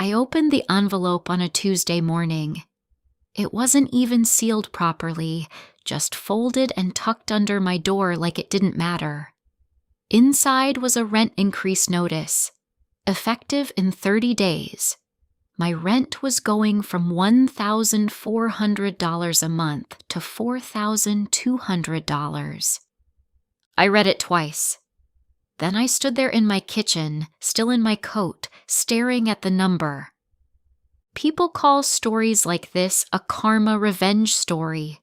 I opened the envelope on a Tuesday morning. It wasn't even sealed properly, just folded and tucked under my door like it didn't matter. Inside was a rent increase notice, effective in 30 days. My rent was going from $1,400 a month to $4,200. I read it twice. Then I stood there in my kitchen, still in my coat, staring at the number. People call stories like this a karma revenge story.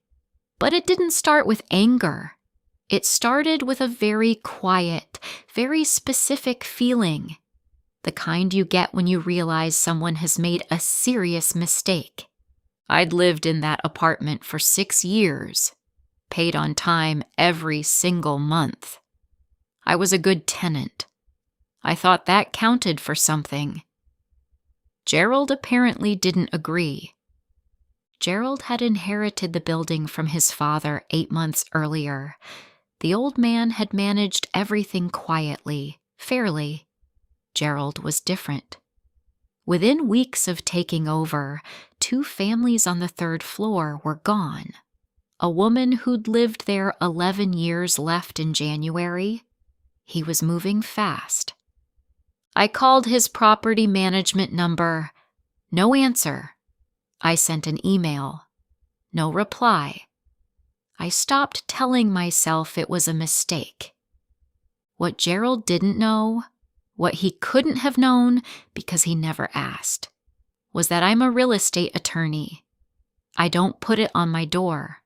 But it didn't start with anger. It started with a very quiet, very specific feeling. The kind you get when you realize someone has made a serious mistake. I'd lived in that apartment for 6 years, paid on time every single month. I was a good tenant. I thought that counted for something. Gerald apparently didn't agree. Gerald had inherited the building from his father 8 months earlier. The old man had managed everything quietly, fairly. Gerald was different. Within weeks of taking over, 2 families on the 3rd floor were gone. A woman who'd lived there 11 years left in January. He was moving fast. I called his property management number. No answer. I sent an email. No reply. I stopped telling myself it was a mistake. What Gerald didn't know, what he couldn't have known because he never asked, was that I'm a real estate attorney. I don't put it on my door.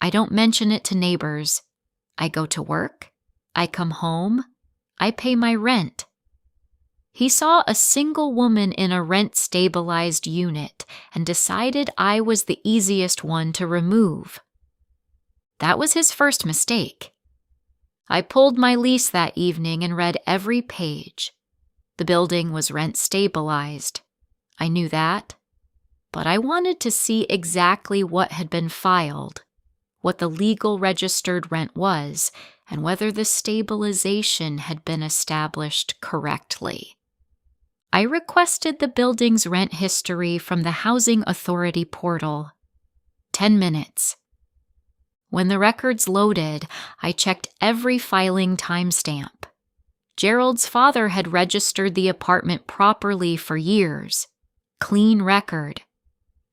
I don't mention it to neighbors. I go to work. I come home. I pay my rent. He saw a single woman in a rent-stabilized unit and decided I was the easiest one to remove. That was his first mistake. I pulled my lease that evening and read every page. The building was rent-stabilized. I knew that. But I wanted to see exactly what had been filed, what the legal registered rent was, and whether the stabilization had been established correctly. I requested the building's rent history from the Housing Authority portal. 10 minutes. When the records loaded, I checked every filing timestamp. Gerald's father had registered the apartment properly for years. Clean record.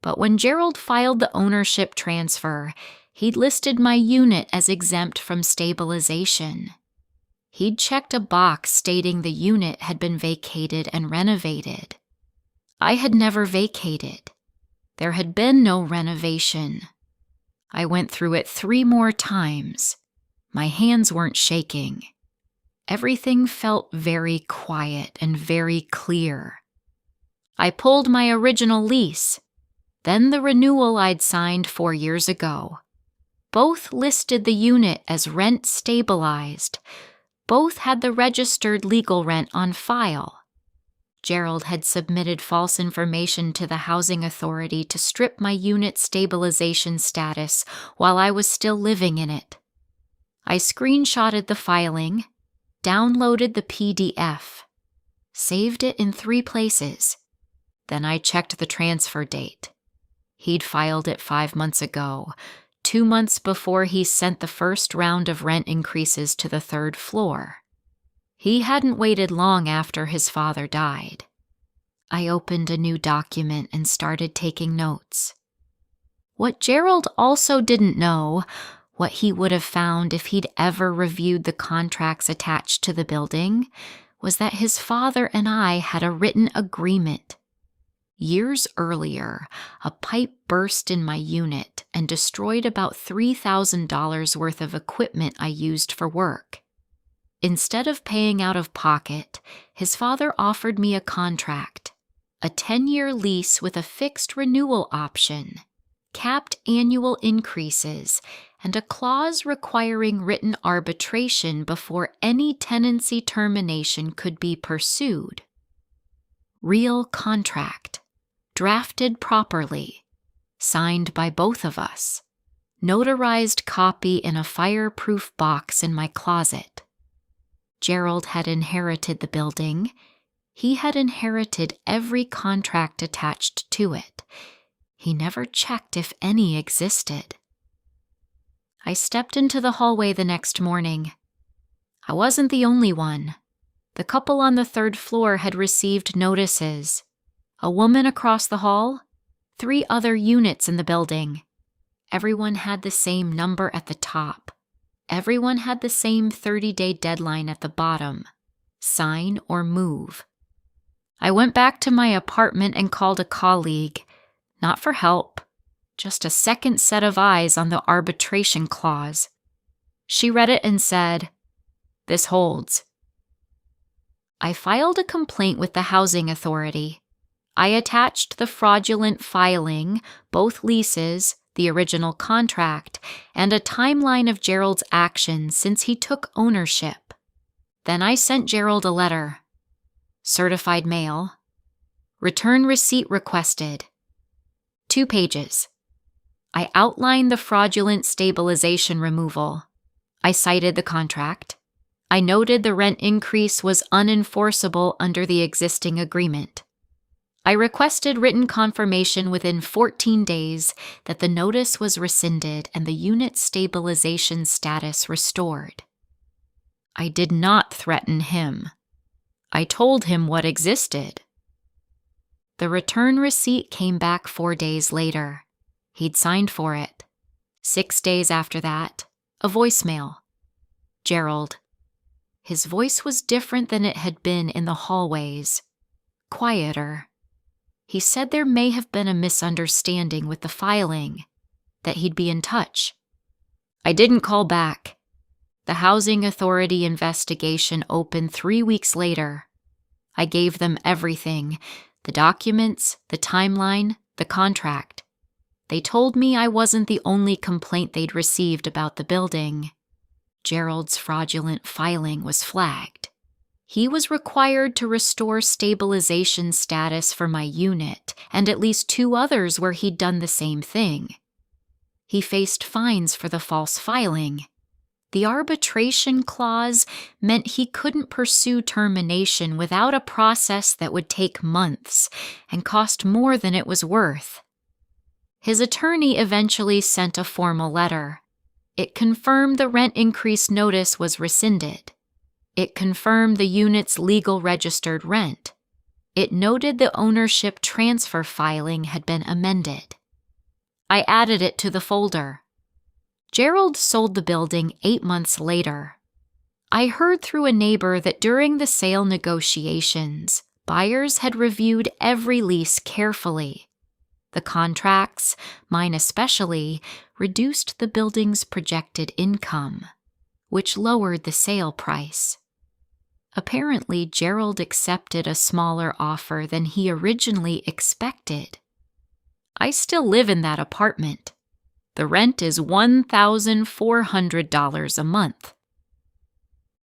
But when Gerald filed the ownership transfer, he'd listed my unit as exempt from stabilization. He'd checked a box stating the unit had been vacated and renovated. I had never vacated. There had been no renovation. I went through it 3 more times. My hands weren't shaking. Everything felt very quiet and very clear. I pulled my original lease, then the renewal I'd signed 4 years ago. Both listed the unit as rent stabilized. Both had the registered legal rent on file. Gerald had submitted false information to the Housing Authority to strip my unit's stabilization status while I was still living in it. I screenshotted the filing, downloaded the PDF, saved it in 3 places. Then I checked the transfer date. He'd filed it 5 months ago, 2 months before he sent the first round of rent increases to the 3rd floor. He hadn't waited long after his father died. I opened a new document and started taking notes. What Gerald also didn't know, what he would have found if he'd ever reviewed the contracts attached to the building, was that his father and I had a written agreement. Years earlier, a pipe burst in my unit and destroyed about $3,000 worth of equipment I used for work. Instead of paying out of pocket, his father offered me a contract, a 10-year lease with a fixed renewal option, capped annual increases, and a clause requiring written arbitration before any tenancy termination could be pursued. Real contract. Drafted properly, signed by both of us, notarized copy in a fireproof box in my closet. Gerald had inherited the building. He had inherited every contract attached to it. He never checked if any existed. I stepped into the hallway the next morning. I wasn't the only one. The couple on the third floor had received notices. A woman across the hall, 3 other units in the building. Everyone had the same number at the top. Everyone had the same 30-day deadline at the bottom. Sign or move. I went back to my apartment and called a colleague, not for help, just a second set of eyes on the arbitration clause. She read it and said, "This holds." I filed a complaint with the housing authority. I attached the fraudulent filing, both leases, the original contract, and a timeline of Gerald's actions since he took ownership. Then I sent Gerald a letter. Certified mail. Return receipt requested. 2 pages. I outlined the fraudulent stabilization removal. I cited the contract. I noted the rent increase was unenforceable under the existing agreement. I requested written confirmation within 14 days that the notice was rescinded and the unit stabilization status restored. I did not threaten him. I told him what existed. The return receipt came back 4 days later. He'd signed for it. 6 days after that, a voicemail. Gerald. His voice was different than it had been in the hallways. Quieter. He said there may have been a misunderstanding with the filing, that he'd be in touch. I didn't call back. The housing authority investigation opened 3 weeks later. I gave them everything, the documents, the timeline, the contract. They told me I wasn't the only complaint they'd received about the building. Gerald's fraudulent filing was flagged. He was required to restore stabilization status for my unit and at least 2 others where he'd done the same thing. He faced fines for the false filing. The arbitration clause meant he couldn't pursue termination without a process that would take months and cost more than it was worth. His attorney eventually sent a formal letter. It confirmed the rent increase notice was rescinded. It confirmed the unit's legal registered rent. It noted the ownership transfer filing had been amended. I added it to the folder. Gerald sold the building 8 months later. I heard through a neighbor that during the sale negotiations, buyers had reviewed every lease carefully. The contracts, mine especially, reduced the building's projected income, which lowered the sale price. Apparently, Gerald accepted a smaller offer than he originally expected. I still live in that apartment. The rent is $1,400 a month.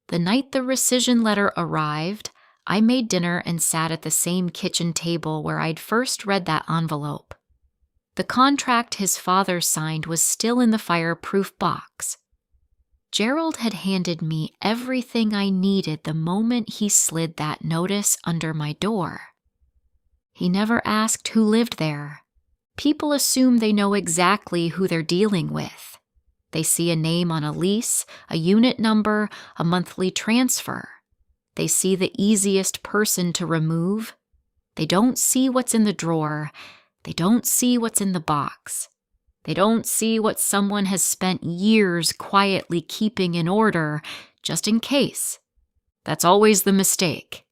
The night the rescission letter arrived, I made dinner and sat at the same kitchen table where I'd first read that envelope. The contract his father signed was still in the fireproof box. Gerald had handed me everything I needed the moment he slid that notice under my door. He never asked who lived there. People assume they know exactly who they're dealing with. They see a name on a lease, a unit number, a monthly transfer. They see the easiest person to remove. They don't see what's in the drawer. They don't see what's in the box. They don't see what someone has spent years quietly keeping in order, just in case. That's always the mistake.